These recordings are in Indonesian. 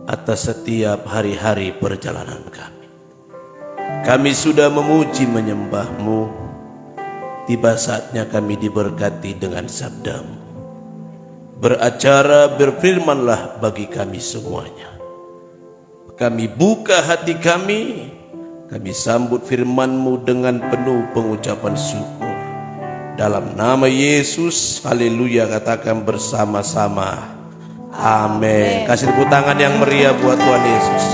atas setiap hari-hari perjalanan kami. Kami sudah memuji menyembah-Mu. Tiba saatnya kami diberkati dengan sabda-Mu. Beracara, berfirmanlah bagi kami semuanya. Kami buka hati kami sambut firman-Mu dengan penuh pengucapan syukur. Dalam nama Yesus, haleluya, katakan bersama-sama. Amin. Kasih tepuk tangan yang meriah buat Tuhan Yesus.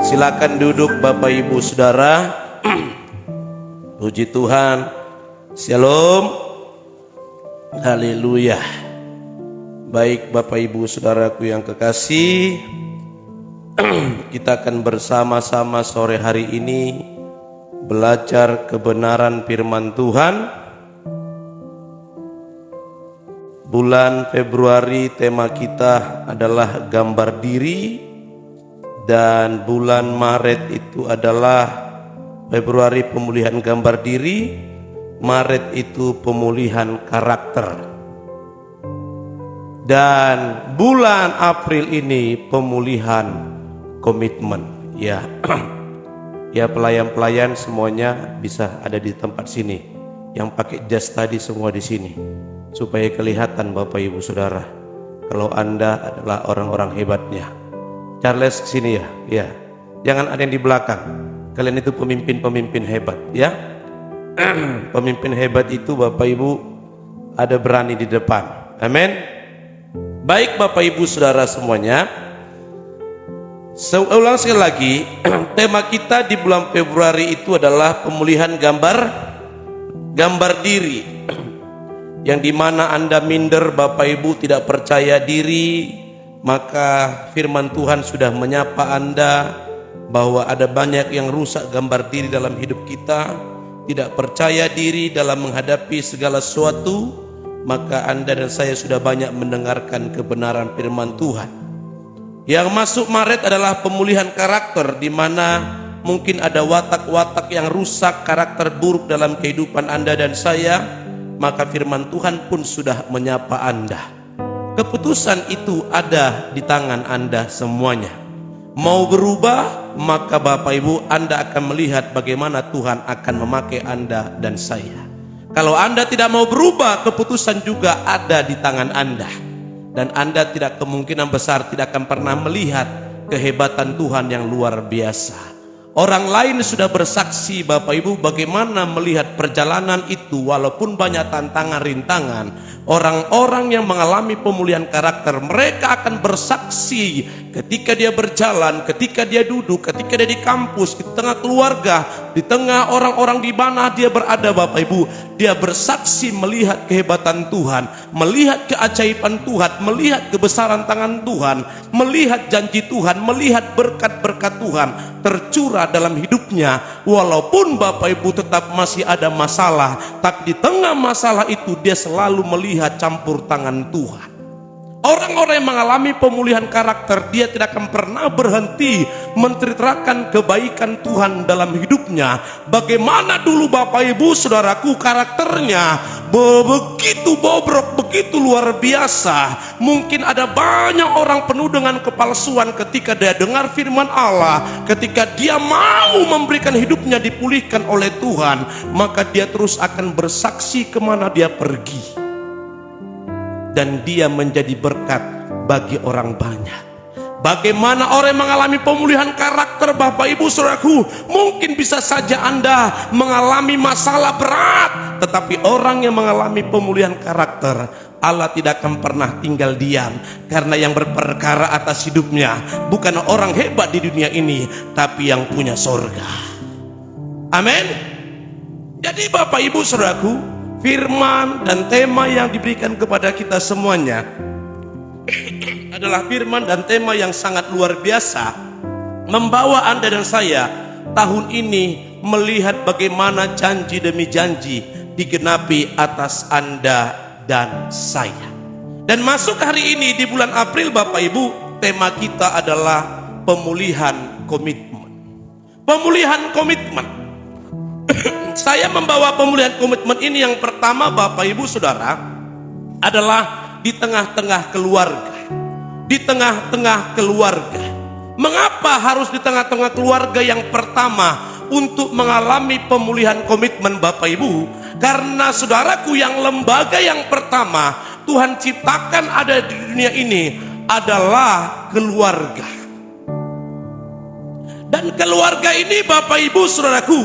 Silakan duduk Bapak Ibu Saudara. Puji Tuhan. Shalom. Haleluya. Baik Bapak Ibu Saudaraku yang kekasih, kita akan bersama-sama sore hari ini belajar kebenaran firman Tuhan. Bulan Februari tema kita adalah gambar diri, dan bulan Maret itu adalah Februari pemulihan gambar diri, Maret itu pemulihan karakter, dan bulan April ini pemulihan komitmen. Ya, ya pelayan-pelayan semuanya bisa ada di tempat sini. Yang pakai jas tadi semua di sini, supaya kelihatan Bapak Ibu Saudara kalau Anda adalah orang-orang hebatnya. Charles sini ya, ya. Jangan ada yang di belakang. Kalian itu pemimpin-pemimpin hebat, ya. Pemimpin hebat itu Bapak Ibu ada berani di depan. Amin. Baik Bapak Ibu Saudara semuanya, saya ulang sekali lagi. Tema kita di bulan Februari itu adalah pemulihan gambar diri. Yang dimana Anda minder, Bapak Ibu tidak percaya diri, maka firman Tuhan sudah menyapa Anda bahwa ada banyak yang rusak gambar diri dalam hidup kita. Tidak percaya diri dalam menghadapi segala sesuatu, maka Anda dan saya sudah banyak mendengarkan kebenaran firman Tuhan. Yang masuk Maret adalah pemulihan karakter, di mana mungkin ada watak-watak yang rusak, karakter buruk dalam kehidupan Anda dan saya, maka firman Tuhan pun sudah menyapa Anda. Keputusan itu ada di tangan Anda semuanya. Mau berubah, maka Bapak Ibu Anda akan melihat bagaimana Tuhan akan memakai Anda dan saya. Kalau Anda tidak mau berubah, keputusan juga ada di tangan Anda. Dan Anda tidak kemungkinan besar tidak akan pernah melihat kehebatan Tuhan yang luar biasa. Orang lain sudah bersaksi Bapak Ibu bagaimana melihat perjalanan itu walaupun banyak tantangan rintangan. Orang-orang yang mengalami pemulihan karakter, mereka akan bersaksi ketika dia berjalan, ketika dia duduk, ketika dia di kampus, di tengah keluarga, di tengah orang-orang di mana dia berada Bapak Ibu. Dia bersaksi melihat kehebatan Tuhan, melihat keajaiban Tuhan, melihat kebesaran tangan Tuhan, melihat janji Tuhan, melihat berkat-berkat Tuhan tercurah dalam hidupnya. Walaupun Bapak Ibu tetap masih ada masalah, tapi di tengah masalah itu dia selalu melihat campur tangan Tuhan. Orang-orang yang mengalami pemulihan karakter, dia tidak akan pernah berhenti menceritakan kebaikan Tuhan dalam hidupnya. Bagaimana dulu Bapak Ibu Saudaraku karakternya begitu bobrok, begitu luar biasa. Mungkin ada banyak orang penuh dengan kepalsuan ketika dia dengar firman Allah. Ketika dia mau memberikan hidupnya dipulihkan oleh Tuhan, maka dia terus akan bersaksi kemana dia pergi. Dan dia menjadi berkat bagi orang banyak. Bagaimana orang yang mengalami pemulihan karakter Bapak Ibu Saudaraku, mungkin bisa saja Anda mengalami masalah berat, tetapi orang yang mengalami pemulihan karakter, Allah tidak akan pernah tinggal diam. Karena yang berperkara atas hidupnya bukan orang hebat di dunia ini, tapi yang punya sorga. Amin. Jadi Bapak Ibu Saudaraku, firman dan tema yang diberikan kepada kita semuanya adalah firman dan tema yang sangat luar biasa, membawa Anda dan saya tahun ini melihat bagaimana janji demi janji digenapi atas Anda dan saya. Dan masuk hari ini di bulan April Bapak Ibu, tema kita adalah pemulihan komitmen. Pemulihan komitmen. Saya membawa pemulihan komitmen ini yang pertama Bapak Ibu Saudara adalah di tengah-tengah keluarga. di tengah-tengah keluarga. Mengapa harus di tengah-tengah keluarga yang pertama untuk mengalami pemulihan komitmen Bapak Ibu? Karena saudaraku, yang lembaga yang pertama Tuhan ciptakan ada di dunia ini adalah keluarga. Dan keluarga ini Bapak Ibu saudaraku,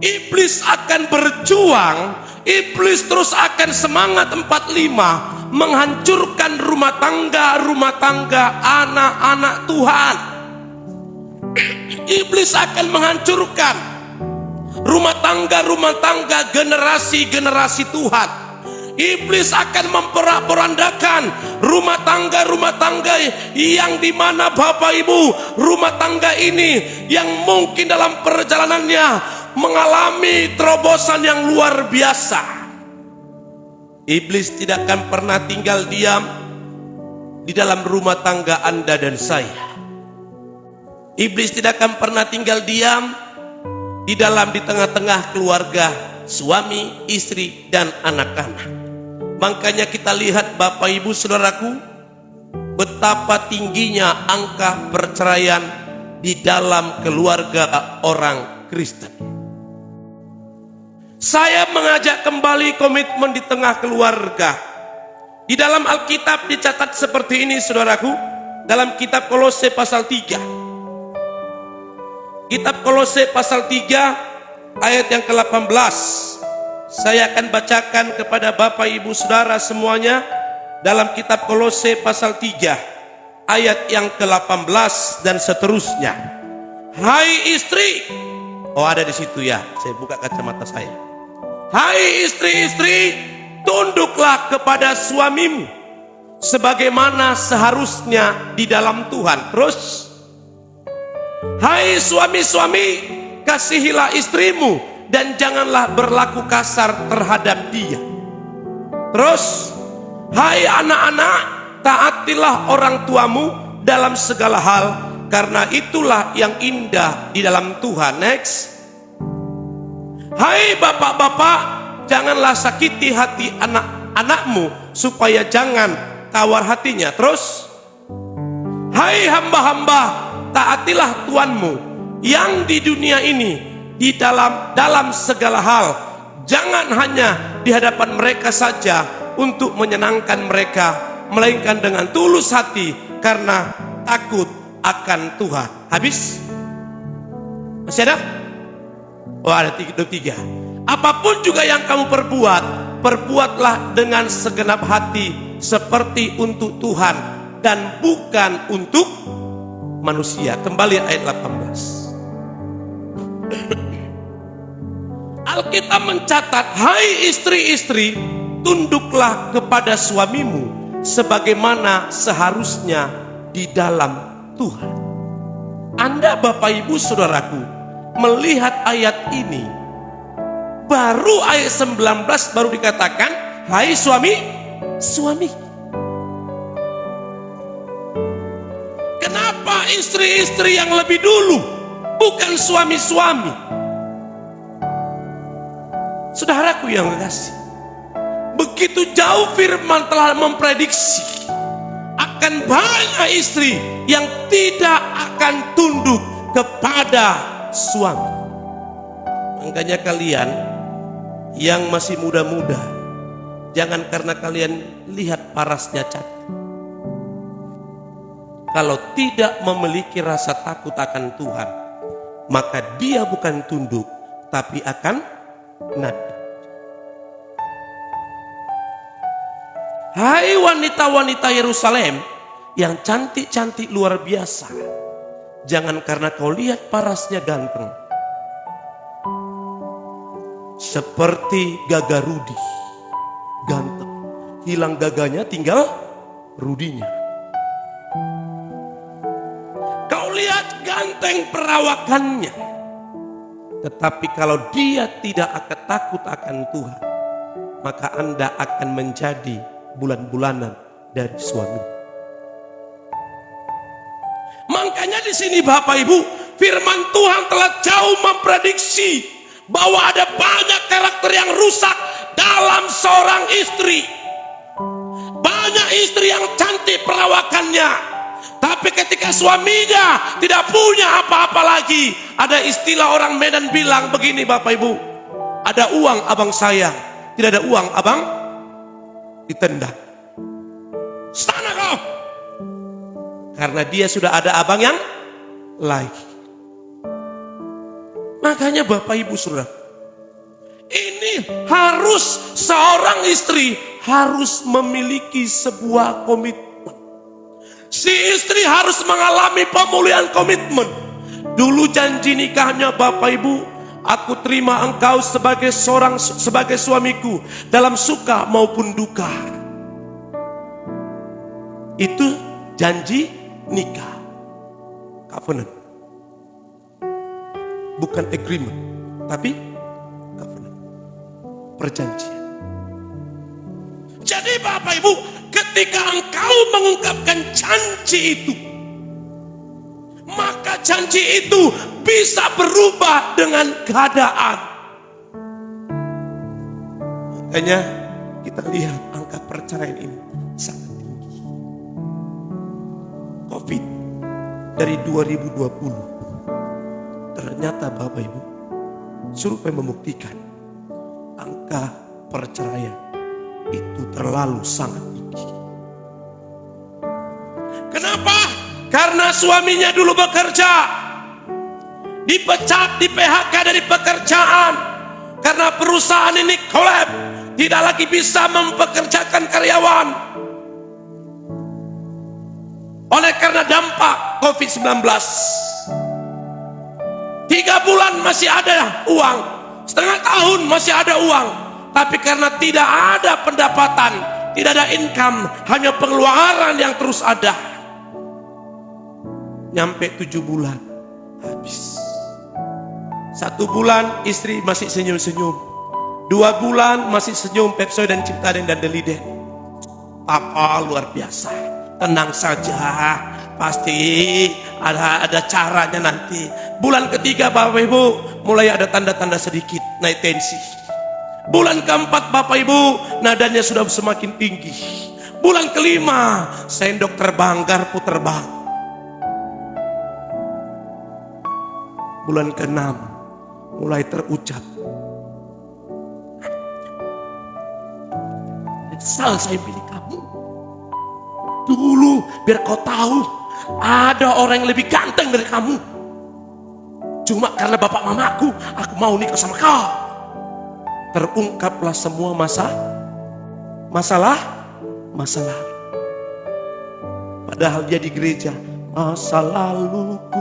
iblis akan berjuang, iblis terus akan semangat 45 menghancurkan rumah tangga anak-anak Tuhan. Iblis akan menghancurkan rumah tangga generasi Tuhan. Iblis akan memporak-porandakan rumah tangga yang dimana Bapak Ibu, rumah tangga ini yang mungkin dalam perjalanannya mengalami terobosan yang luar biasa. Iblis tidak akan pernah tinggal diam di dalam rumah tangga Anda dan saya. Iblis tidak akan pernah tinggal diam di tengah-tengah keluarga, suami, istri, dan anak-anak. Makanya kita lihat Bapak Ibu saudaraku, betapa tingginya angka perceraian di dalam keluarga orang Kristen. Saya mengajak kembali komitmen di tengah keluarga. Di dalam Alkitab dicatat seperti ini saudaraku, dalam kitab Kolose pasal 3. Kitab Kolose pasal 3 ayat yang ke-18. Saya akan bacakan kepada Bapak Ibu Saudara semuanya dalam kitab Kolose pasal 3 ayat yang ke-18 dan seterusnya. Hai istri, oh ada di situ ya, saya buka kacamata saya. Hai istri-istri, tunduklah kepada suamimu sebagaimana seharusnya di dalam Tuhan. Terus, hai suami-suami, kasihilah istrimu dan janganlah berlaku kasar terhadap dia. Terus, hai anak-anak, taatilah orang tuamu dalam segala hal, karena itulah yang indah di dalam Tuhan. Next. Hai bapak-bapak, janganlah sakiti hati anak-anakmu supaya jangan tawar hatinya. Terus, hai hamba-hamba, taatilah tuanmu yang di dunia ini di dalam segala hal. Jangan hanya di hadapan mereka saja untuk menyenangkan mereka, melainkan dengan tulus hati karena takut akan Tuhan. Habis? Masih ada? Oh ada 3. Apapun juga yang kamu perbuat, perbuatlah dengan segenap hati seperti untuk Tuhan dan bukan untuk manusia. Kembali ayat 18. Alkitab mencatat, hai istri-istri, tunduklah kepada suamimu sebagaimana seharusnya di dalam Tuhan. Anda Bapak Ibu Saudaraku melihat ayat ini, baru ayat 19 baru dikatakan, hai suami. Kenapa istri-istri yang lebih dulu, bukan suami-suami? Saudaraku yang kekasih, begitu jauh firman telah memprediksi akan banyak istri yang tidak akan tunduk kepada suami. Makanya kalian yang masih muda-muda, jangan karena kalian lihat parasnya cantik, kalau tidak memiliki rasa takut akan Tuhan, maka dia bukan tunduk tapi akan nada. Hai wanita-wanita Yerusalem yang cantik-cantik luar biasa, jangan karena kau lihat parasnya ganteng seperti gagah rudi, ganteng, hilang gagahnya tinggal rudinya. Kau lihat ganteng perawakannya, tetapi kalau dia tidak akan takut akan Tuhan, maka Anda akan menjadi bulan-bulanan dari suami. Makanya di sini Bapak Ibu, firman Tuhan telah jauh memprediksi bahwa ada banyak karakter yang rusak dalam seorang istri. Banyak istri yang cantik perawakannya, tapi ketika suaminya tidak punya apa-apa lagi, ada istilah orang Medan bilang begini Bapak Ibu, ada uang abang sayang, tidak ada uang abang ditendang. Sana kau, karena dia sudah ada abang yang lain. Makanya Bapak Ibu Saudara, ini harus seorang istri harus memiliki sebuah komitmen. Si istri harus mengalami pemulihan komitmen. Dulu janji nikahnya Bapak Ibu, aku terima engkau sebagai suamiku dalam suka maupun duka. Itu janji nikah, covenant, bukan agreement, tapi covenant, perjanjian. Jadi Bapak Ibu, ketika engkau mengungkapkan janji itu, maka janji itu bisa berubah dengan keadaan. Makanya kita lihat angka perceraian ini sangat tinggi. Covid dari 2020, ternyata Bapak Ibu, survei membuktikan angka perceraian itu terlalu sangat tinggi. Kenapa? Karena suaminya dulu bekerja, dipecat, di PHK dari pekerjaan, karena perusahaan ini collapse, tidak lagi bisa mempekerjakan karyawan. Oleh karena dampak COVID-19, 3 bulan masih ada uang, setengah tahun masih ada uang, tapi karena tidak ada pendapatan, tidak ada income, hanya pengeluaran yang terus ada. Nyampe 7 bulan habis. 1 bulan istri masih senyum-senyum, 2 bulan masih senyum Pepsodent dan Ciptaden dan Deliden. Papa luar biasa, tenang saja, pasti ada caranya nanti. Bulan ketiga Bapak Ibu mulai ada tanda-tanda sedikit naik tensi. Bulan keempat Bapak Ibu nadanya sudah semakin tinggi. Bulan kelima sendok terbang, garpu terbang. Bulan ke-6 mulai terucap, "Sal, saya pilih kamu dulu biar kau tahu ada orang yang lebih ganteng dari kamu. Cuma karena bapak mamaku, aku mau nikah sama kau." Terungkaplah semua masalah. Padahal dia di gereja, masa laluku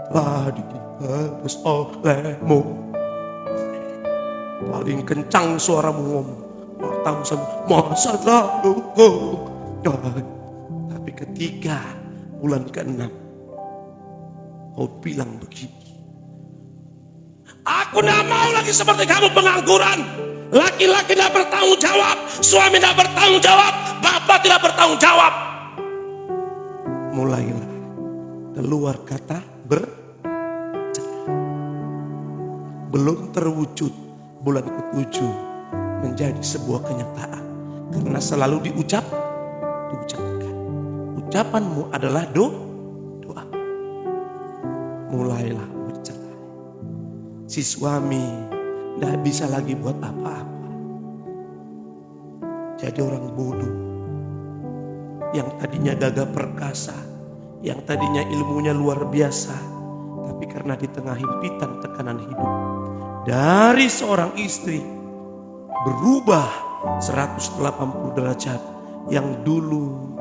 telah dihapus olehmu. Paling kencang suaramu ngomong, matamu sama masa laluku. Tapi ketika bulan ke-6 kau bilang begini, "Aku tidak mau lagi seperti kamu pengangguran. Laki-laki tidak bertanggung jawab, suami tidak bertanggung jawab, bapak tidak bertanggung jawab." Mulailah keluar kata bercerai. Belum terwujud, bulan ke-7 menjadi sebuah kenyataan. Karena selalu diucapkan. Ucapanmu adalah doa. Mulailah bercerai. Si suami tidak bisa lagi buat apa-apa. Jadi orang bodoh. Yang tadinya gagah perkasa, yang tadinya ilmunya luar biasa, tapi karena di tengah himpitan tekanan hidup, dari seorang istri berubah 180 derajat. Yang dulu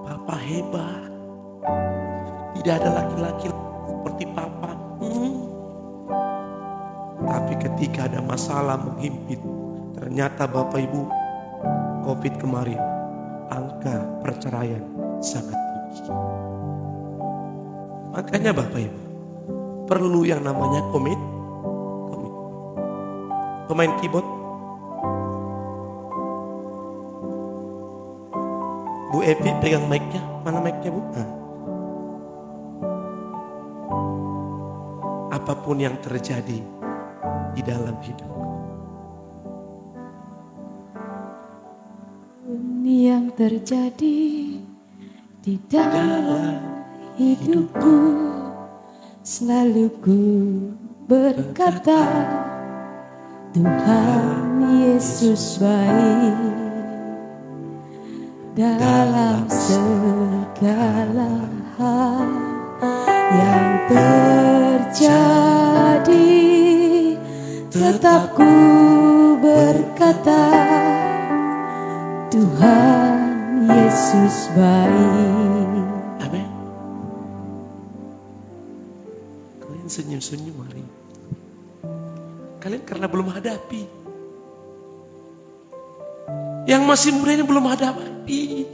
papa hebat, tidak ada laki-laki seperti papa. Tapi ketika ada masalah menghimpit, ternyata Bapak Ibu, Covid kemarin, angka perceraian sangat tinggi. Makanya Bapak Ibu, perlu yang namanya komit. Pemain keyboard, Bu Evi pegang mic-nya. Mana mic-nya Bu? Nah. Apapun yang terjadi di dalam hidup, yang terjadi di dalam hidupku, selalu ku berkata, Tuhan Yesus baik dalam segala hal yang terjadi. Tetap ku berkata, Tuhan Yesus baik. Amin. Kalian senyum-senyum hari ini. Kalian karena belum hadapi. Yang masih muda ini belum hadapi.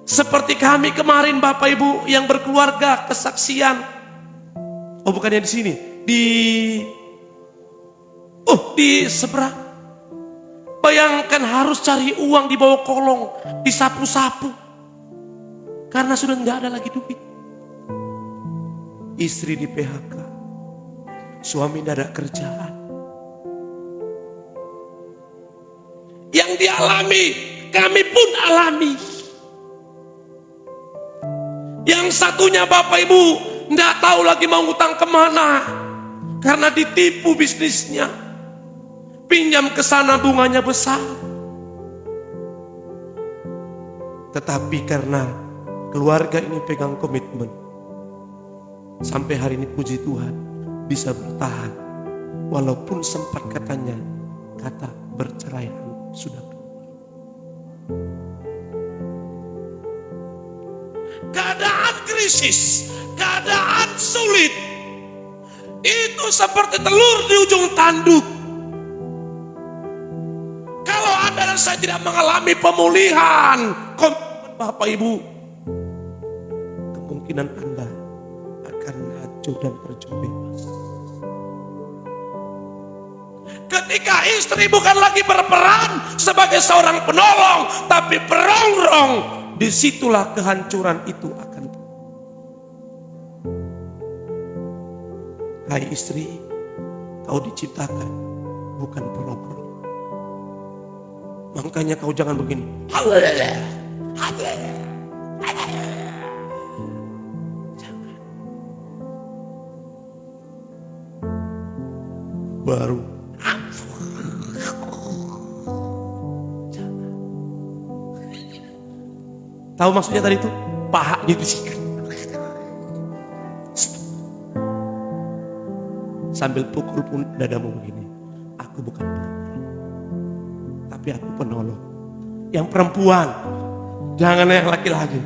Seperti kami kemarin Bapak Ibu yang berkeluarga kesaksian. Oh bukannya di sini. Di seberang. Bayangkan harus cari uang di bawah kolong. Disapu-sapu. Karena sudah tidak ada lagi duit. Istri di PHK. Suami tidak ada kerjaan. Yang dialami, kami pun alami. Yang satunya Bapak Ibu tidak tahu lagi mau ngutang kemana. Karena ditipu bisnisnya. Pinjam ke sana bunganya besar. Tetapi karena keluarga ini pegang komitmen. Sampai hari ini puji Tuhan bisa bertahan. Walaupun sempat katanya kata berceraian sudah keluar. Keadaan krisis, keadaan sulit. Itu seperti telur di ujung tanduk. Kalau Anda dan saya tidak mengalami pemulihan, Bapak Ibu, kemungkinan Anda akan hancur dan terjun bebas. Ketika istri bukan lagi berperan sebagai seorang penolong, tapi perongrong, disitulah kehancuran itu akan. Hai istri, kau diciptakan bukan perongrong. Makanya kau jangan begini. Jangan. Baru. Jangan. Tahu maksudnya tadi itu? Pahanya disikat. Sambil pukul pun dadamu begini. Aku bukan penolong, tapi aku penolong. Yang perempuan, jangan yang laki-laki.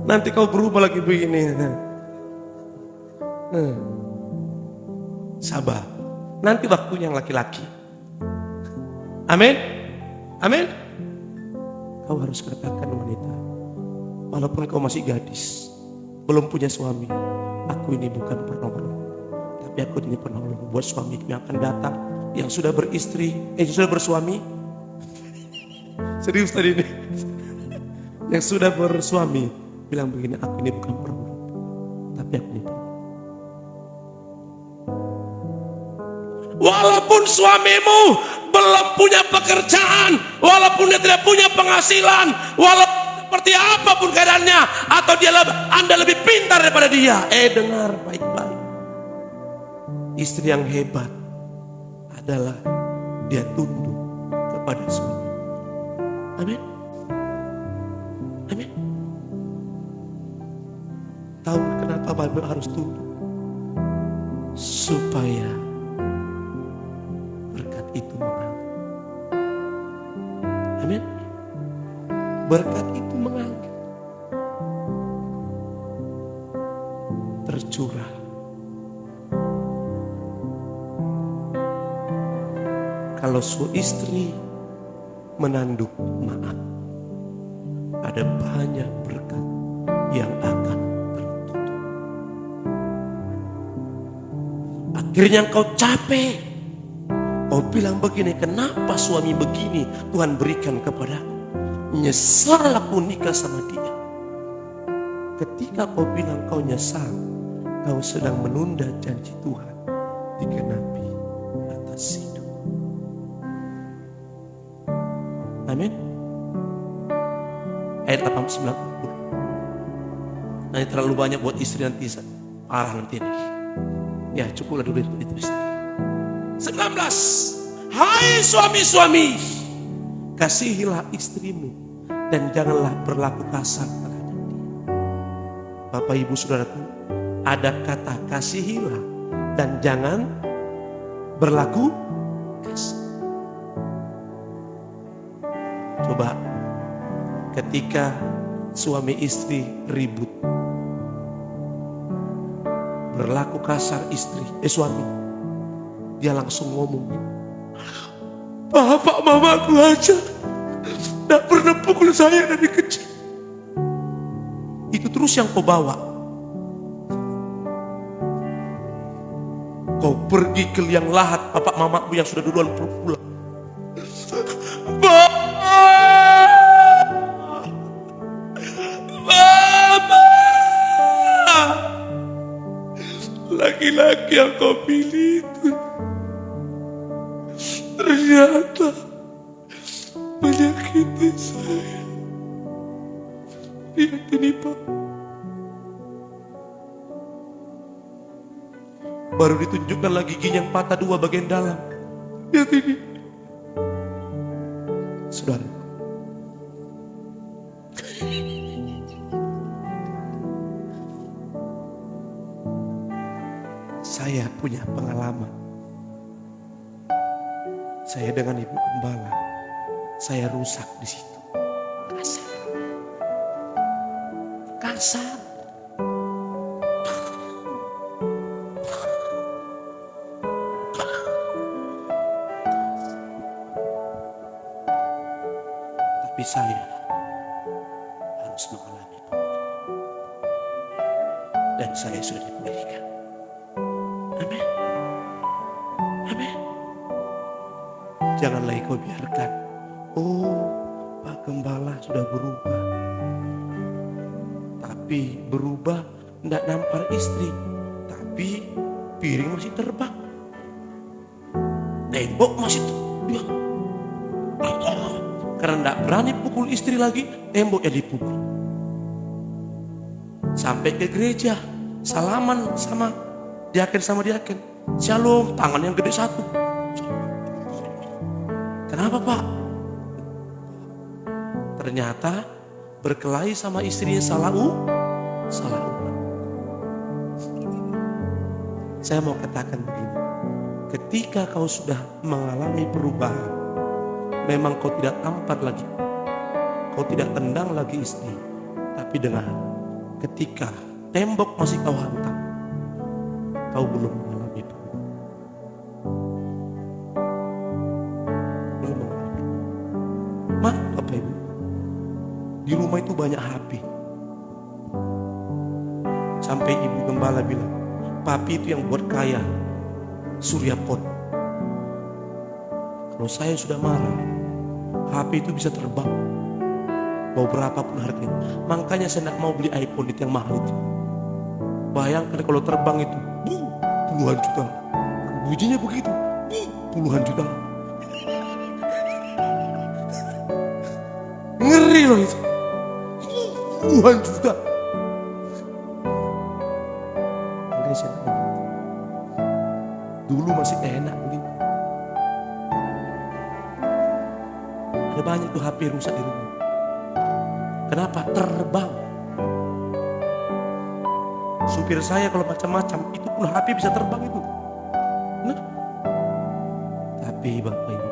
Nanti kau berubah lagi begini. Sabar. Nanti waktunya yang laki-laki. Amin. Amin. Kau harus katakan wanita, walaupun kau masih gadis, belum punya suami, aku ini bukan penolong, tapi aku ini penolong buat suamiku yang akan datang, yang sudah beristri, yang sudah bersuami. Serius tadi ini. Yang sudah bersuami bilang begini, aku ini bukan penolong, tapi aku ini penolong. Walaupun suamimu belum punya pekerjaan, walaupun dia tidak punya penghasilan, walaupun seperti apapun keadaannya, atau Anda lebih pintar daripada dia, dengar baik-baik. Istri yang hebat adalah dia tunduk kepada suami. Amin. Amin. Tahu kenapa Bapak harus tunduk? Supaya berkat itu mengalir. Amin. Berkat itu mengalir, tercurah. Kalau istri menanduk maaf, ada banyak berkat yang akan tertutup. Akhirnya kau capek, kau bilang begini, kenapa suami begini Tuhan berikan kepadaku? Nyesal aku nikah sama dia. Ketika kau bilang kau nyesal, kau sedang menunda janji Tuhan digenapi atas hidup. Amin. Ayat 89. Nanti terlalu banyak buat istri, nanti parah nanti. Ya cukuplah dulu itu ditulis. 19. Hai suami-suami, kasihilah istrimu dan janganlah berlaku kasar terhadap dia. Bapak ibu saudaraku, ada kata kasihilah dan jangan berlaku kasar. Coba ketika suami istri ribut, berlaku kasar suami, dia langsung ngomong, bapak mamaku aja gak pernah pukul saya dari kecil. Itu terus yang kau bawa. Kau pergi ke liang lahat bapak mamamu yang sudah duluan pulang. Laki-laki yang kau pilih itu ternyata menyakiti saya. Lihat ini Pak, baru ditunjukkan lagi giginya yang patah 2 bagian dalam. Lihat ini saudara. Saya punya pengalaman. Saya dengan ibu gembala, saya rusak di situ. Kasar. Tapi saya harus mengalami dan saya sudah dipulihkan. Amin. Amin. Janganlah kau biarkan, oh Pak Gembala sudah berubah. Tapi berubah tidak nampar istri, tapi piring masih terbang, tembok masih terbang. Karena tidak berani pukul istri lagi, tembok yang dipukul. Sampai ke gereja, salaman sama diaken, shalom, tangan yang gede satu. Kenapa Pak? Ternyata berkelahi sama istrinya salah umat. Saya mau katakan begini, ketika kau sudah mengalami perubahan, memang kau tidak tampar lagi, kau tidak tendang lagi istri, tapi dengan ketika tembok masih kau hantam, kau belum mengalami perubahan. Belum mengalami. Maaf Bapak Ibu, di rumah itu banyak HP. Sampai ibu gembala bilang, papi itu yang buat kaya, Surya Pot. Kalau saya sudah marah, HP itu bisa terbang, mau berapapun harganya. Makanya saya tidak mau beli iPhone itu yang mahal itu. Bayangkan kalau terbang itu, puluhan juta. Bunyinya begitu, puluhan juta. Ngeri loh itu, puluhan juta. Dulu masih enak begitu. Ada banyak tuh HP rusak di rumah. Kenapa? Terbang. Supir saya kalau macam-macam, itu pun HP bisa terbang itu. Nah. Tapi Bapak Ibu,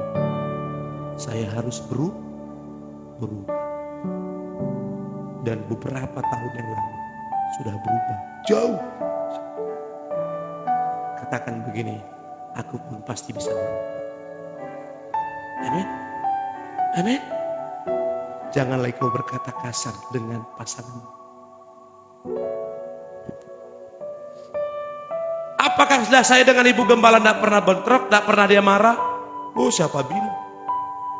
saya harus berubah. Dan beberapa tahun yang lalu sudah berubah jauh. Katakan begini, aku pun pasti bisa berubah. Amin. Amin. Janganlah kau berkata kasar dengan pasangan. Apakah sudah saya dengan ibu gembala tidak pernah bentrok, tidak pernah dia marah? Oh siapa bilang?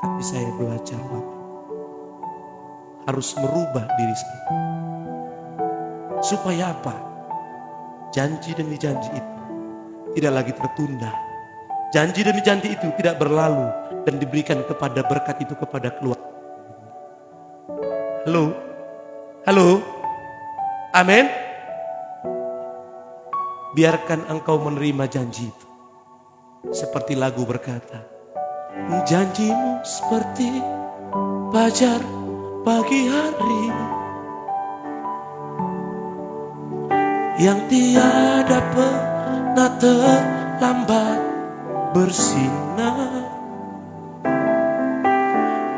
Tapi saya belajar Bapak, harus merubah diri saya. Supaya apa? Janji demi janji itu tidak lagi tertunda. Janji demi janji itu tidak berlalu dan diberikan kepada berkat itu kepada keluarga. Halo? Halo? Amin? Biarkan engkau menerima janji itu. Seperti lagu berkata, janjimu seperti fajar pagi hari yang tiada pernah terlambat bersinar.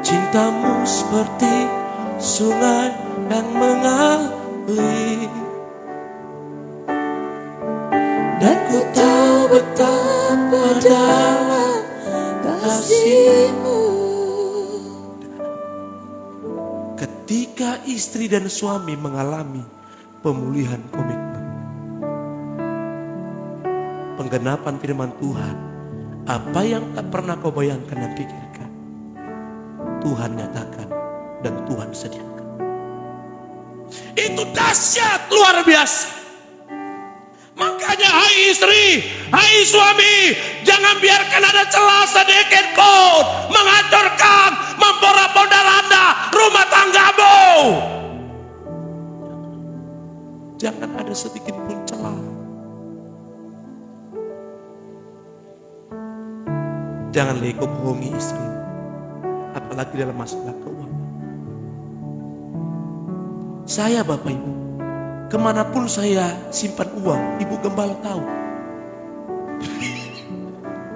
Cintamu seperti sungai yang mengalir, dan ku tahu betapa dalam kasihmu. Ketika istri dan suami mengalami pemulihan komitmen, penggenapan firman Tuhan, apa yang tak pernah kau bayangkan dan pikirkan, Tuhan nyatakan dan Tuhan sediakan. Itu dahsyat luar biasa. Makanya hai istri, hai suami, jangan biarkan ada celah sedikit pun menghancurkan, memporak-porandakan rumah tanggamu. Jangan ada sedikit pun celah. Jangan lagi kau bohongi istri, apalagi dalam masalah keuangan. Saya Bapak Ibu, kemanapun saya simpan uang, Ibu Gembala tahu.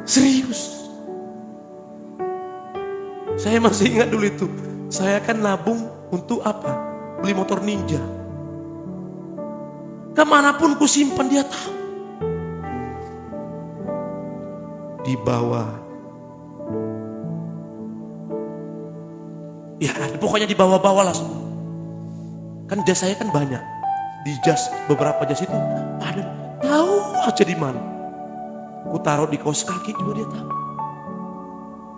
Serius. Saya masih ingat dulu itu. Saya kan nabung untuk apa? Beli motor Ninja. Kemanapun ku simpan dia tahu. Di bawah. Ya pokoknya di bawah-bawah lah semua. Kan jas saya kan banyak. Di jas, beberapa jas itu ada, tahu aja di mana. Ku taruh di kaos kaki juga dia tahu.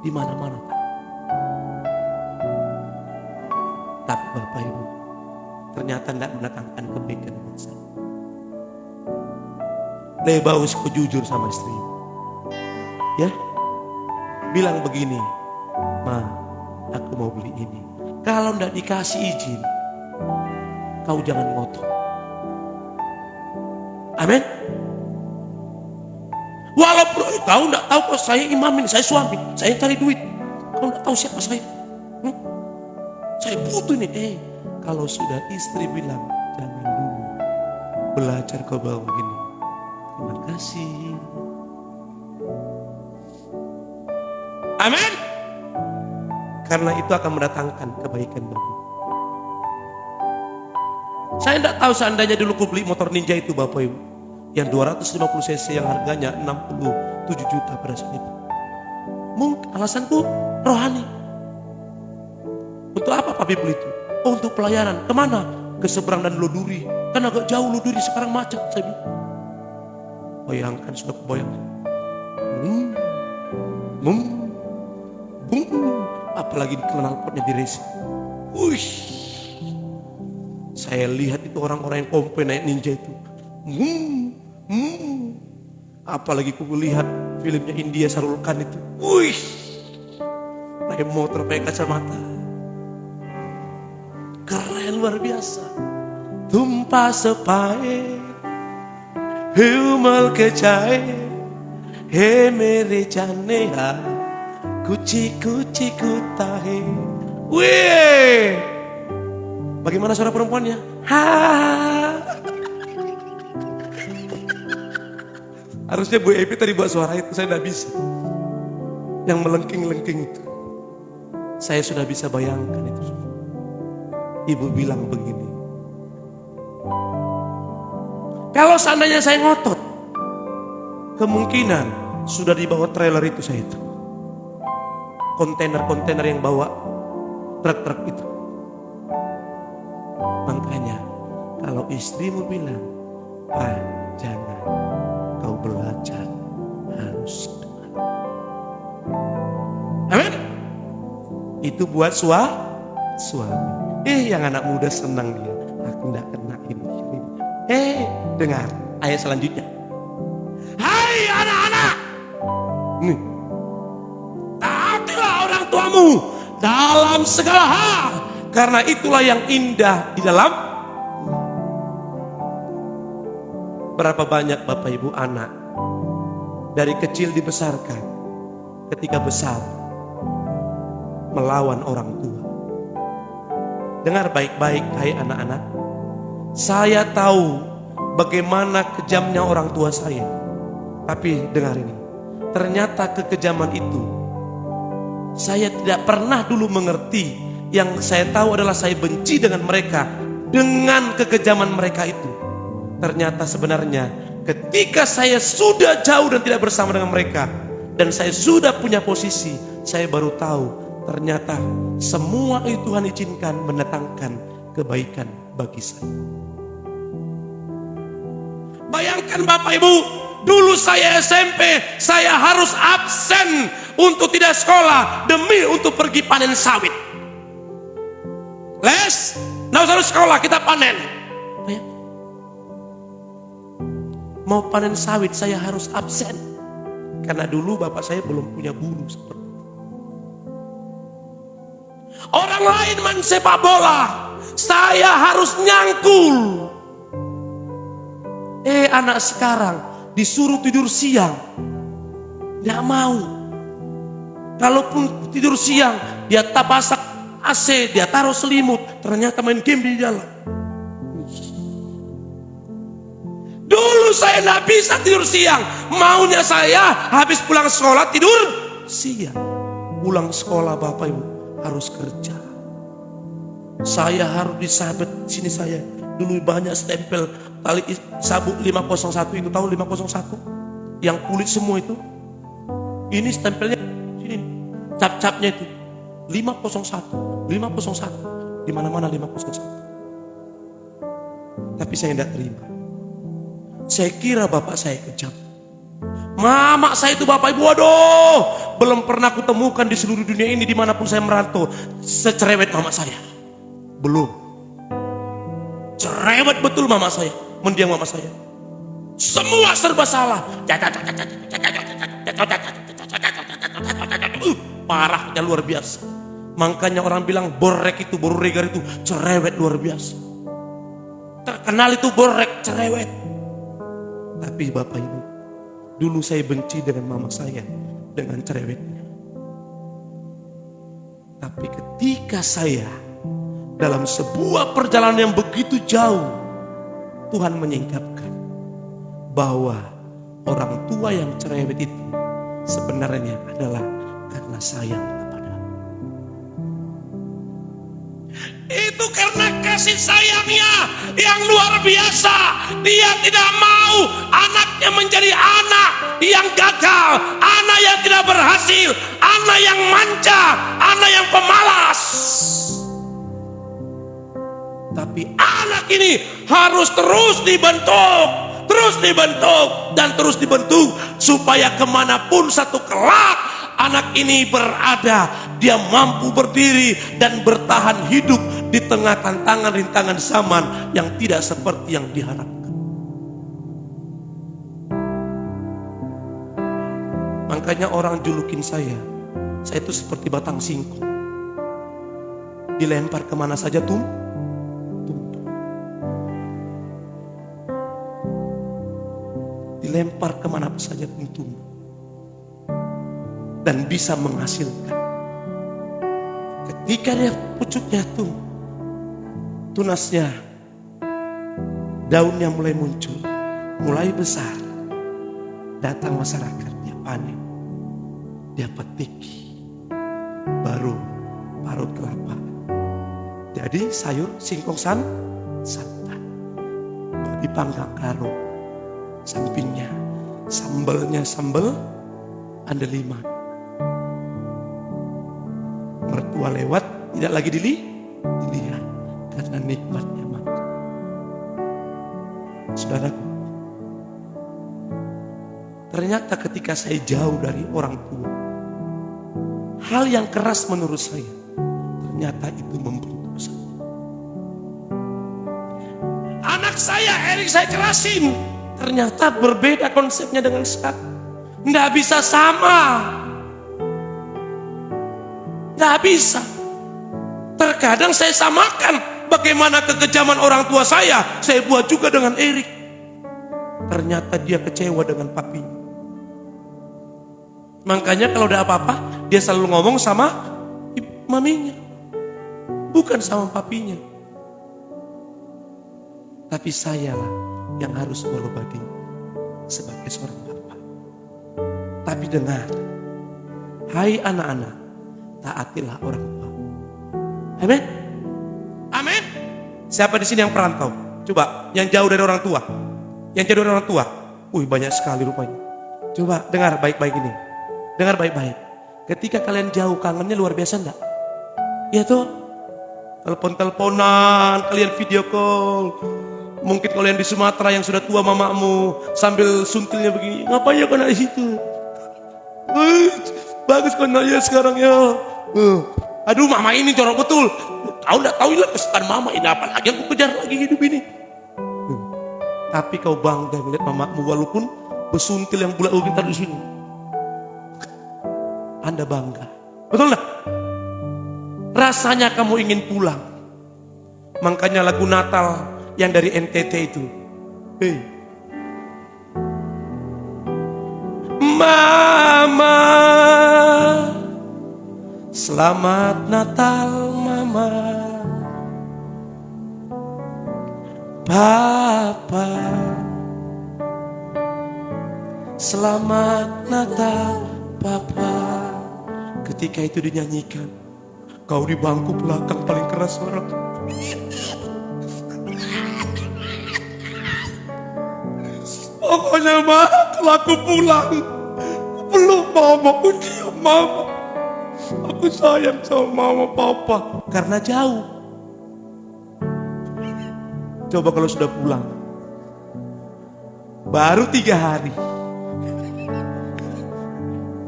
Di mana-mana. Tapi Bapak Ibu, ternyata tidak mendatangkan kebaikan buat saya. Lebih bagus kau jujur sama istri. Ya, bilang begini, Ma, aku mau beli ini. Kalau tidak dikasih izin, kau jangan ngotot. Amin. Walaupun kau tidak tahu kok saya imamin, saya suami, saya cari duit. Kau tidak tahu siapa saya. Saya butuh ini. Kalau sudah istri bilang jangan dulu, belajar kau bawa begini. Terima kasih. Amin. Karena itu akan mendatangkan kebaikan bagi. Saya tidak tahu seandainya dulu ku beli motor Ninja itu Bapak Ibu, yang 250 cc yang harganya 67 juta pada saat itu. Mungkin alasanku rohani. Untuk apa Papi beli itu? Oh, untuk pelayanan. Kemana? Ke seberang dan Loduri. Kan agak jauh Loduri, sekarang macet. Saya bilang. Bayangkan, sudah kebayangkan. Apalagi di knalpotnya di racing. Saya lihat itu orang-orang yang komplain naik Ninja itu. Apalagi ku lihat filmnya India Sarul Khan itu. Naik motor pakai kacamata. Keren luar biasa. Tumpah sepae, humal kecai, he mere janea, kuci kutahe. Wih, bagaimana suara perempuannya? Ha. Harusnya Bu Epi tadi buat suara itu, saya tidak bisa. Yang melengking-lengking itu. Saya sudah bisa bayangkan itu. Ibu bilang begini. Kalau seandainya saya ngotot, kemungkinan sudah dibawa trailer itu saya itu. Kontainer-kontainer yang bawa truk-truk itu. Makanya kalau istrimu bilang, "Ah, jangan, kau belajar harus dengar." Amin. Itu buat suami. Yang anak muda senang dia. Aku tidak kena ini. Dengar ayat selanjutnya. Hai anak-anak, nih, taatilah orang tuamu dalam segala hal, Karena itulah yang indah di dalam. Berapa banyak Bapak Ibu anak dari kecil dibesarkan, ketika besar melawan orang tua. Dengar baik-baik hai anak-anak. Saya tahu bagaimana kejamnya orang tua saya. Tapi dengar ini, ternyata kekejaman itu saya tidak pernah dulu mengerti. Yang saya tahu adalah saya benci dengan mereka, dengan kekejaman mereka itu. Ternyata sebenarnya ketika saya sudah jauh dan tidak bersama dengan mereka, dan saya sudah punya posisi, saya baru tahu ternyata semua itu Tuhan izinkan mendatangkan kebaikan bagi saya. Bayangkan Bapak Ibu, dulu saya SMP, saya harus absen untuk tidak sekolah demi untuk pergi panen sawit. Les, nggak usah sekolah, kita panen. Mau panen sawit saya harus absen. Karena dulu bapak saya belum punya guru seperti itu. Orang lain main sepak bola, saya harus nyangkul. Anak sekarang disuruh tidur siang, nggak mau. Kalaupun tidur siang, dia tak pasak AC, dia taruh selimut, ternyata main game di dalam. Dulu saya nggak bisa tidur siang, maunya saya habis pulang sekolah tidur siang. Pulang sekolah Bapak Ibu harus kerja. Saya harus disabet sini saya. Dulu banyak stempel tali sabuk 501 itu, tahu 501? Yang kulit semua itu. Ini stempelnya sini, cap-capnya itu 501, 501, di mana-mana 501. Tapi saya tidak terima. Saya kira bapak saya kejam. Mama saya itu Bapak Ibu, waduh, belum pernah kutemukan di seluruh dunia ini dimanapun saya merantau secerewet mama saya. Belum. Cerewet betul mama saya, mendiang mama saya. Semua serba salah. Parahnya luar biasa. Makanya orang bilang Borrek itu, Boru Regar itu cerewet luar biasa. Terkenal itu Borrek, cerewet. Tapi Bapak Ibu, dulu saya benci dengan mama saya, dengan cerewetnya. Tapi ketika saya dalam sebuah perjalanan yang begitu jauh, Tuhan menyingkapkan bahwa orang tua yang cerewet itu sebenarnya adalah karena sayang kepadamu. Itu karena kasih sayangnya yang luar biasa. Dia tidak mau anaknya menjadi anak yang gagal, anak yang tidak berhasil, anak yang manja, anak yang pemalas. Tapi anak ini harus terus dibentuk, dan terus dibentuk supaya kemanapun satu kelak anak ini berada, dia mampu berdiri dan bertahan hidup di tengah tantangan rintangan zaman yang tidak seperti yang diharapkan. Makanya orang julukin saya itu seperti batang singkong, dilempar kemana saja tumbuh. Dilempar kemana saja pun tumbuh dan bisa menghasilkan. Ketika dia pucuknya tumbuh, tunasnya, daunnya mulai muncul, mulai besar, datang masyarakat, dia panen, dia petik, baru parut kelapa. Jadi sayur singkong santan, dipanggang karo. Sampingnya, sambalnya sambal andaliman. Mertua lewat tidak lagi dilihat karena nikmatnya makan. Saudaraku, ternyata ketika saya jauh dari orang tua, hal yang keras menurut saya ternyata itu membentuk saya. Anak saya Erik saya kerasin, ternyata berbeda konsepnya dengan sekarang. Nggak bisa sama. Nggak bisa. Terkadang saya samakan bagaimana kekejaman orang tua saya buat juga dengan Erik. Ternyata dia kecewa dengan papinya. Makanya kalau ada apa-apa, dia selalu ngomong sama maminya, bukan sama papinya. Tapi sayalah yang harus merubah diri sebagai seorang bapak. Tapi dengar, hai anak-anak, taatilah orang tua. Amin. Amin. Siapa di sini yang perantau? Coba, yang jauh dari orang tua. Yang jauh dari orang tua. Banyak sekali rupanya. Coba dengar baik-baik ini. Dengar baik-baik. Ketika kalian jauh, kangennya luar biasa enggak? Iya tuh. Telepon-teleponan, kalian video call. Mungkin kalian di Sumatera yang sudah tua mamamu sambil suntilnya begini. Ngapain ya kena di situ? Bagus kena ya sekarang ya. Aduh, mama ini jorok betul. Tahu enggak tahu lah kesukaan mama ini, apa lagi yang aku kejar lagi hidup ini. Tapi kau bangga melihat mamamu walaupun bersuntil yang bulat kita di sini. Anda bangga. Betul enggak? Rasanya kamu ingin pulang. Makanya lagu Natal yang dari NTT itu. Hey. Mama, selamat Natal Mama. Papa, selamat Natal Papa. Ketika itu dinyanyikan, kau di bangku belakang paling keras suara. Pokoknya mah kalau aku pulang, aku peluk mama, aku cium mama. Aku sayang sama mama papa. Karena jauh. Coba kalau sudah pulang, baru 3 hari,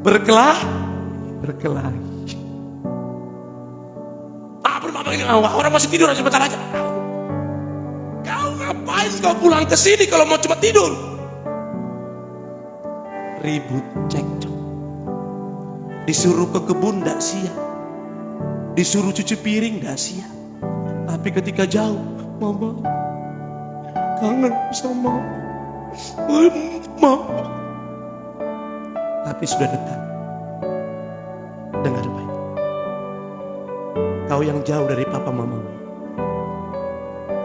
berkelahi. Mama ini orang masih tidur aja sebentar aja. Kau ngapain kau pulang ke sini kalau mau cuma tidur? Ribut, cekcok. Disuruh ke kebun gak siap, disuruh cuci piring gak siap. Tapi ketika jauh, mama kangen sama mama. Tapi sudah dekat. Dengar baik, kau yang jauh dari papa mamamu,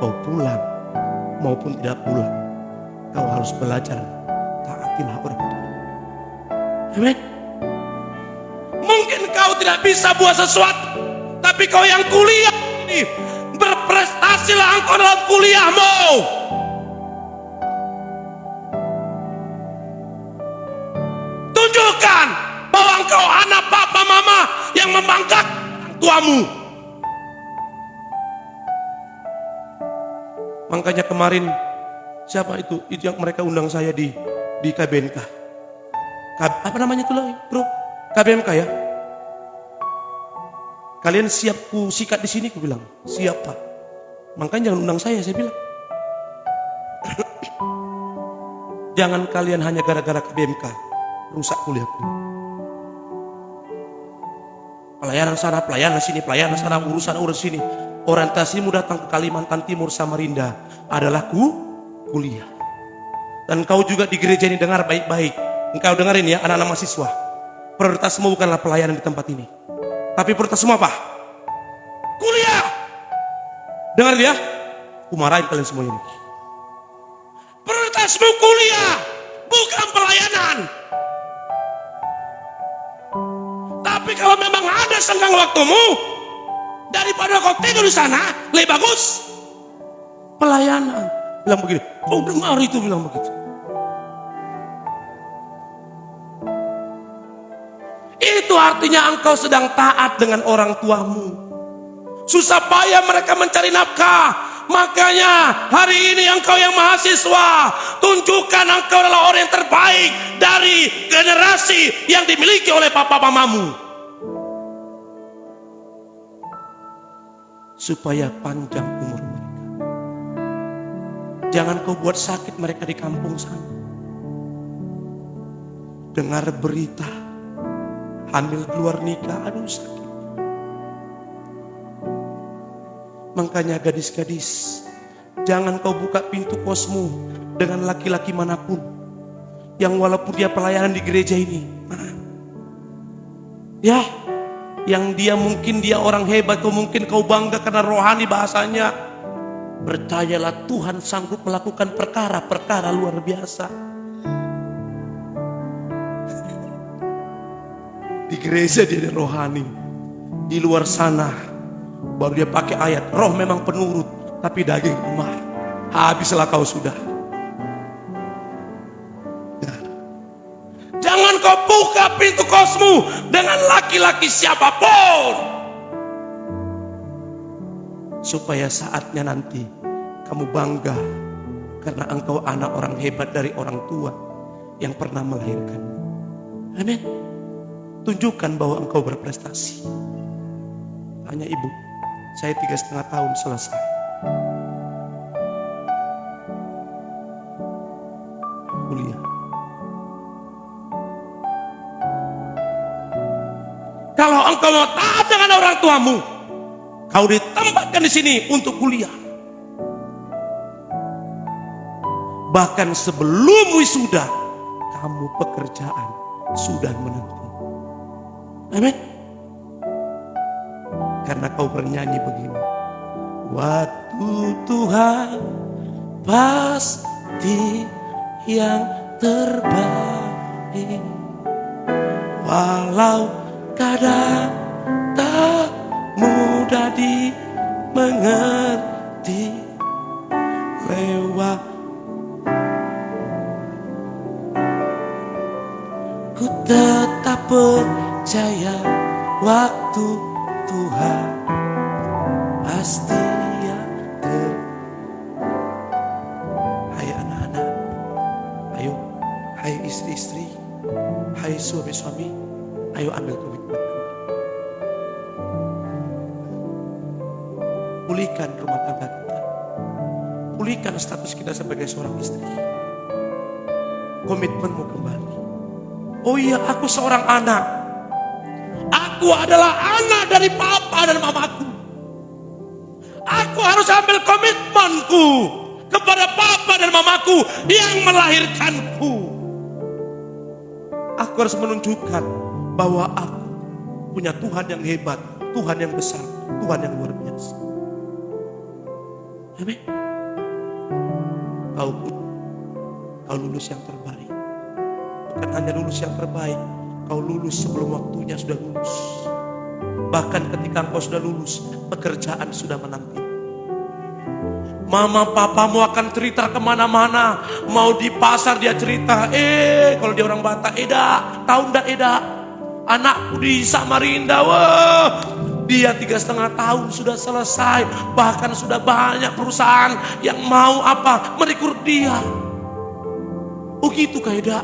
kau pulang maupun tidak pulang, kau harus belajar taatilah orang tua. Amin. Mungkin kau tidak bisa buat sesuatu, tapi kau yang kuliah ini, berprestasilah engkau dalam kuliahmu. Tunjukkan bahwa engkau anak papa mama yang membanggakan tuamu. Makanya kemarin siapa itu yang mereka undang saya di KBNK. Apa namanya itu lah, bro? KBMK ya. Kalian siap ku sikat di sini, ku bilang siap pak. Makanya jangan undang saya bilang. Jangan kalian hanya gara-gara KBMK rusak kuliahku. Pelayanan sana, pelayanan sini, pelayanan sana, urusan sini. Orientasimu datang ke Kalimantan Timur Samarinda adalah kuliah. Dan kau juga di gereja ini dengar baik-baik. Engkau dengerin ya anak-anak mahasiswa. Prioritasmu bukanlah pelayanan di tempat ini, tapi prioritasmu apa? Kuliah. Dengar ya, aku marahin kalian semua ini. Prioritasmu kuliah, bukan pelayanan. Tapi kalau memang ada senggang waktumu, daripada kau tidur di sana, lebih bagus pelayanan. Bilang begini, kau dengar itu bilang begitu. Itu artinya engkau sedang taat dengan orang tuamu. Susah payah mereka mencari nafkah. Makanya hari ini engkau yang mahasiswa, tunjukkan engkau adalah orang yang terbaik dari generasi yang dimiliki oleh papa mamamu. Supaya panjang umur mereka. Jangan kau buat sakit mereka di kampung sana. Dengar berita hamil keluar nikah, aduh sakit. Makanya gadis-gadis, jangan kau buka pintu kosmu dengan laki-laki manapun yang walaupun dia pelayanan di gereja ini. Ya, yang dia mungkin dia orang hebat, atau mungkin kau bangga karena rohani bahasanya. Percayalah Tuhan sanggup melakukan perkara-perkara luar biasa. Di gereja dia rohani, di luar sana baru dia pakai ayat, roh memang penurut tapi daging lemah. Habislah kau sudah. Jangan kau buka pintu kosmu dengan laki-laki siapapun, supaya saatnya nanti kamu bangga karena engkau anak orang hebat dari orang tua yang pernah melahirkan. Amin. Tunjukkan bahwa engkau berprestasi. Tanya ibu, saya 3,5 tahun selesai. Kuliah. Kalau engkau mau taat dengan orang tuamu, kau ditempatkan di sini untuk kuliah. Bahkan sebelum wisuda, kamu pekerjaan sudah menanti. Amin. Karena kau bernyanyi begini, waktu Tuhan pasti yang terbaik, walau kadang tak mudah dimengerti. Lewat ku tetap percaya waktu Tuhan pasti yang Hai anak-anak, ayo, hai istri-istri, hai suami-suami, ayo ambil komitmen. Pulihkan rumah tangga kita, pulihkan status kita sebagai seorang istri. Komitmenmu kembali. Oh iya, aku seorang anak. Aku adalah anak dari papa dan mamaku. Aku harus ambil komitmenku kepada papa dan mamaku yang melahirkanku. Aku harus menunjukkan bahwa aku punya Tuhan yang hebat, Tuhan yang besar, Tuhan yang luar biasa. Amin. Kau lulus yang terbaik. Bukan hanya lulus yang terbaik, kau lulus sebelum waktunya sudah lulus. Bahkan ketika engkau sudah lulus, pekerjaan sudah menanti. Mama papamu akan cerita kemana-mana. Mau di pasar dia cerita, kalau dia orang Batak, Eda, tahu ndak Eda? Anakku di Samarinda, wah, dia 3,5 tahun sudah selesai. Bahkan sudah banyak perusahaan yang mau merekrut dia. Oh gitu Kak Eda?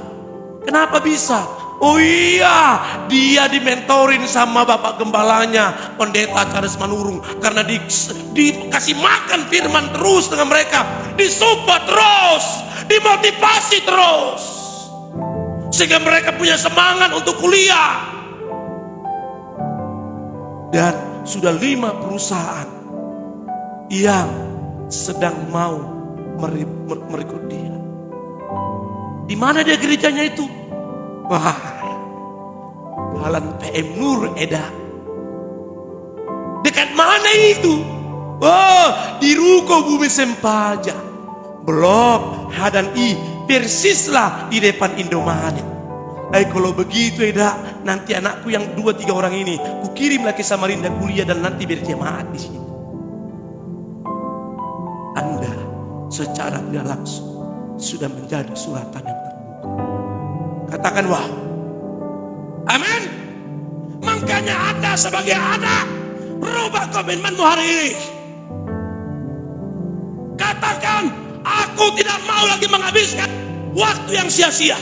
Kenapa bisa? Oh iya, dia dimentorin sama bapak gembalanya, pendeta Charles Manurung. Karena dikasih makan firman terus dengan mereka, disupport terus, dimotivasi terus, sehingga mereka punya semangat untuk kuliah. Dan sudah 5 perusahaan yang sedang mau merekrut dia. Di mana dia gerejanya itu? Wah, Jalan PM Nur Eda. Dekat mana itu? Oh, di Ruko Bumi Sempaja, Blok H dan I, persislah di depan Indomaret. Kalau begitu Eda, nanti anakku yang 2-3 orang ini kukirim lagi ke Samarinda kuliah dan nanti berjemaat di sini. Anda secara tidak langsung sudah menjadi suratan yang terbuka. Katakan wah. Amin. Makanya Anda sebagai anak, rubah komitmenmu hari ini. Katakan, aku tidak mau lagi menghabiskan waktu yang sia-sia.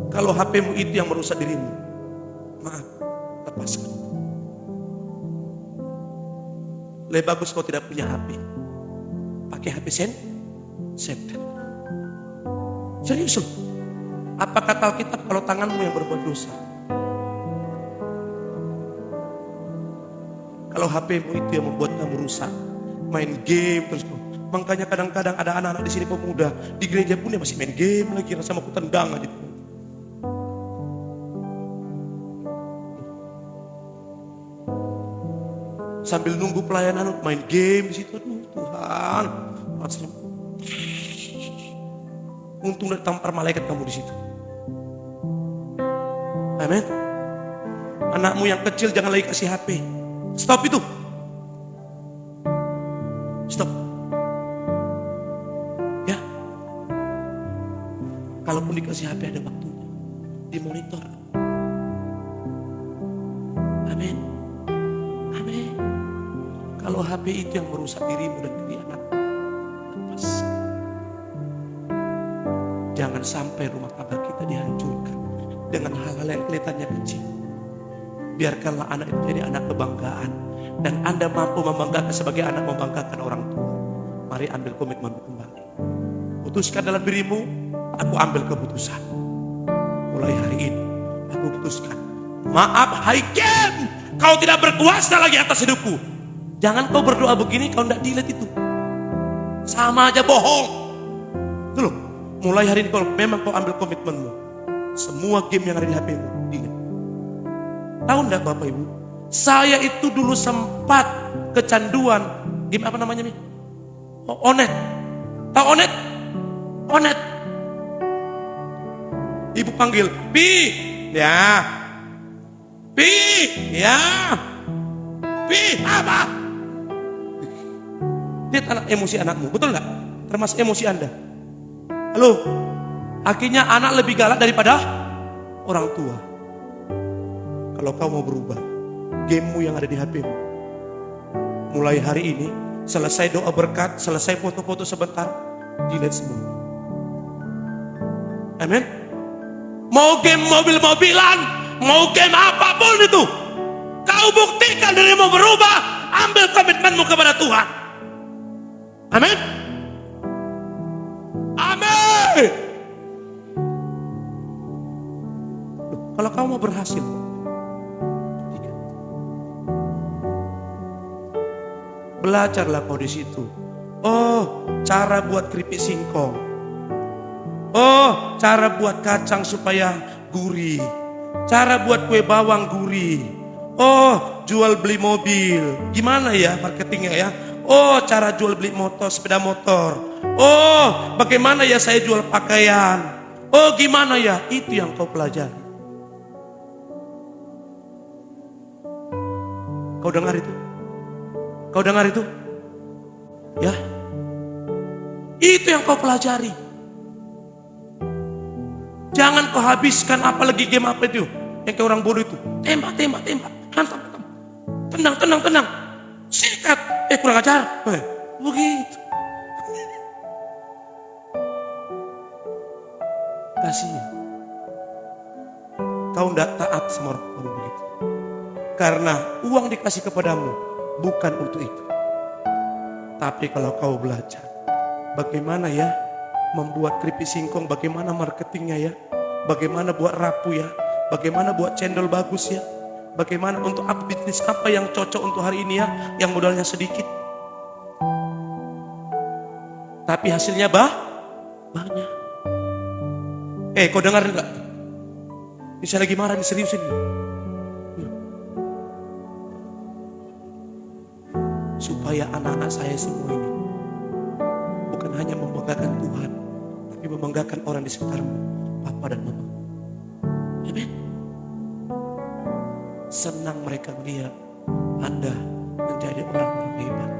Kalau HPmu itu yang merusak dirimu, maaf, lepaskan. Lebih bagus kau tidak punya HP. Pakai HP senter. Serius loh. Apa kata Alkitab kalau tanganmu yang berbuat dosa? Kalau HPmu itu yang membuat kamu rusak, main game terus. Makanya kadang-kadang ada anak-anak di sini pemuda, di gereja pun dia masih main game lagi, rasa aku tendang aja. Sambil nunggu pelayanan main game di situ. Aduh, Tuhan, rasanya. Untung udah tampar malaikat kamu di situ. Amin. Anakmu yang kecil jangan lagi kasih HP. Stop itu. Stop. Ya. Kalaupun dikasih HP ada waktunya. Dimonitor. Amin. Amin. Kalau HP itu yang merusak dirimu dan diri anak, lepas. Jangan sampai rumah tangga kita dihancurkan dengan hal-hal yang kelihatannya kecil. Biarkanlah anak itu jadi anak kebanggaan. Dan Anda mampu membanggakan sebagai anak membanggakan orang tua. Mari ambil komitmenmu kembali. Putuskan dalam dirimu, aku ambil keputusan. Mulai hari ini, aku putuskan. Maaf, hai Ken, kau tidak berkuasa lagi atas hidupku. Jangan kau berdoa begini, kau tidak delete itu. Sama aja bohong. Itu loh, mulai hari ini kalau memang kau ambil komitmenmu, semua game yang ada di HP-mu, delete. Tahu enggak Bapak Ibu? Saya itu dulu sempat kecanduan game apa namanya nih? Onet. Tahu Onet? Onet. Ibu panggil, Pi, ya. Pi, ya. Pi, apa? Lihat anak emosi anakmu, betul enggak? Termasuk emosi Anda. Halo, akhirnya anak lebih galak daripada orang tua. Kalau kau mau berubah, gamemu yang ada di HP-mu, mulai hari ini, selesai doa berkat, selesai foto-foto sebentar, delete semua. Amin. Mau game mobil-mobilan, mau game apapun itu, kau buktikan dirimu berubah, ambil komitmenmu kepada Tuhan. Amin. Amin. Kalau kau mau berhasil, belajarlah kau di situ. Oh, cara buat keripik singkong. Oh, cara buat kacang supaya gurih. Cara buat kue bawang gurih. Oh, jual beli mobil. Gimana ya marketingnya ya? Oh, cara jual beli motor, sepeda motor. Oh, bagaimana ya saya jual pakaian. Oh, gimana ya? Itu yang kau pelajari. Kau dengar itu? Kau dengar itu? Ya. Itu yang kau pelajari. Jangan kau habiskan apalagi game apa itu. Yang kayak orang bodoh itu. Tembak, tembak, tembak. Hantam, hantam. Tenang, tenang, tenang. Sikat. Kurang ajar. Begitu. Kasihan. Kau tidak taat sama orang tua begitu. Karena uang dikasih kepadamu bukan untuk itu. Tapi kalau kau belajar bagaimana ya membuat keripik singkong, bagaimana marketingnya ya, bagaimana buat rapu ya, bagaimana buat cendol bagus ya, bagaimana untuk apa bisnis apa yang cocok untuk hari ini ya, yang modalnya sedikit tapi hasilnya banyak. Kau dengar enggak? Ini saya lagi marah, ini serius ini. Supaya anak-anak saya semua ini bukan hanya membanggakan Tuhan, tapi membanggakan orang di sekitarmu, papa dan mama. Amin. Senang mereka melihat Anda menjadi orang-orang hebat.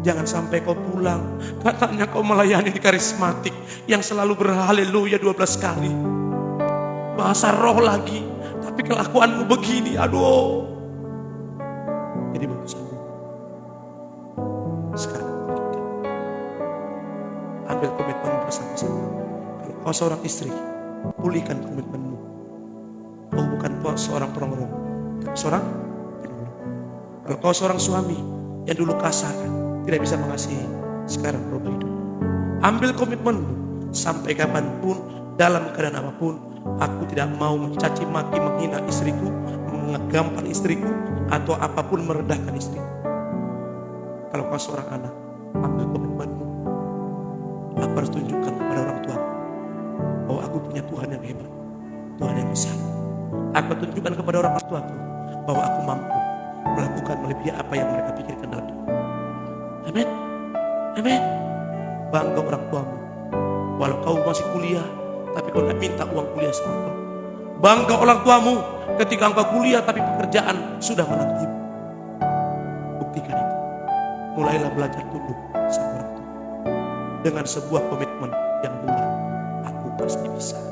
Jangan sampai kau pulang, katanya kau melayani di karismatik yang selalu berhaleluya 12 kali. Bahasa roh lagi, tapi kelakuanmu begini, aduh. Jadi bagus. Sekarang ambil komitmen bersama-sama. Kalau kau seorang istri, pulihkan komitmenmu. Kau bukan seorang penolong, tapi seorang penolong. Kalau kau seorang suami yang dulu kasar, tidak bisa mengasihi, sekarang berubah hidup. Ambil komitmenmu. Sampai kapanpun, dalam keadaan apapun, aku tidak mau mencaci maki, menghina istriku, menggampar istriku atau apapun merendahkan istriku. Kalau kau seorang anak, ambil komitmenmu. Aku harus tunjukkan kepada orang tua bahwa aku punya Tuhan yang hebat, Tuhan yang besar. Aku tunjukkan kepada orang tuaku bahwa aku mampu melakukan melebihi apa yang mereka pikirkan dalam hidup. Amin. Amin. Bangga orang tuamu. Walau kau masih kuliah, tapi kau tidak minta uang kuliah sama kau. Bangga orang tuamu ketika engkau kuliah tapi pekerjaan sudah menantimu. Buktikan itu. Mulailah belajar tunduk sama orang tua dengan sebuah komitmen yang bulat. Aku pasti bisa.